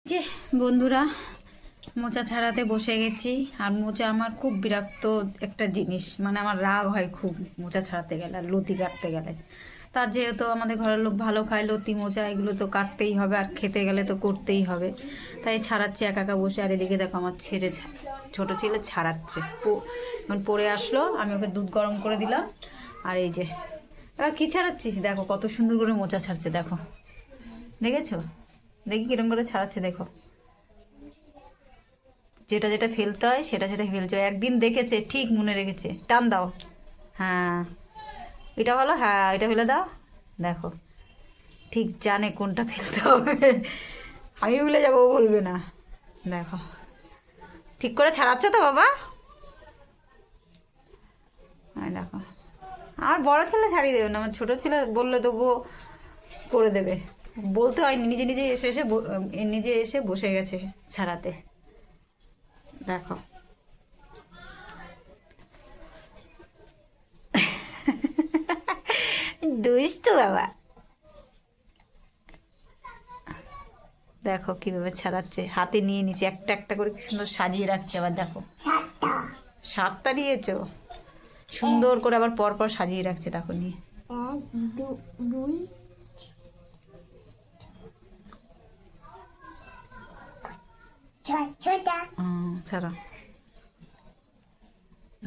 যে বন্ধুরা, মোচা ছাড়াতে বসে গেছি। আর মোচা আমার খুব বিরক্ত একটা জিনিস, মানে আমার রাগ হয় খুব মোচা ছাড়াতে গেলে আর লতি কাটতে গেলে। তার যেহেতু আমাদের ঘরের লোক ভালো খায় লতি মোচা, এগুলো তো কাটতেই হবে আর খেতে গেলে তো করতেই হবে। তাই ছাড়াচ্ছি একা একা বসে। আর এদিকে দেখো আমার ছোটো ছেলে ছাড়াচ্ছে, এখন পড়ে আসলো, আমি ওকে দুধ গরম করে দিলাম। আর এই যে এবার কী ছাড়াচ্ছিস, দেখো কত সুন্দর করে মোচা ছাড়ছে, দেখো দেখেছো? দেখি কিরম করে ছাড়াচ্ছে, দেখো যেটা যেটা ফেলতে হয় সেটা সেটা ফেলছো। একদিন দেখেছে, ঠিক মনে রেখেছে। টান দাও, হ্যাঁ এটা ভালো, হ্যাঁ এটা ফেলে দাও। দেখো ঠিক জানে কোনটা ফেলতে হবে। আমি ভুলে যাবো, ও বলবে না। দেখো ঠিক করে ছাড়াচ্ছ তো বাবা। দেখো আমার বড় ছেলে ছাড়িয়ে দেবে না, আমার ছোটো ছেলে বললে তবুও করে দেবে। বলতে হয়নি, নিজে নিজে নিজে এসে বসে গেছে ছাড়াতে। দেখো দুইস তো বাবা। দেখো কিভাবে ছাড়াচ্ছে, হাতে নিয়ে নিচে একটা একটা করে কি সুন্দর সাজিয়ে রাখছে। আবার দেখো সাতটা নিয়েছো, সুন্দর করে আবার পর পর সাজিয়ে রাখছে। দেখো নিয়ে ছাড়া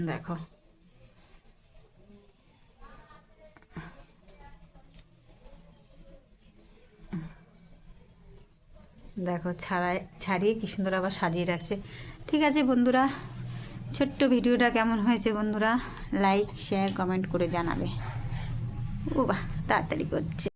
দেখো দেখো ছাড়িয়ে কি সুন্দর আবার সাজিয়ে রাখছে। ঠিক আছে বন্ধুরা, ছোট্ট ভিডিওটা কেমন হয়েছে বন্ধুরা, লাইক শেয়ার কমেন্ট করে জানাবে। ও বাহ তাড়াতাড়ি করছে।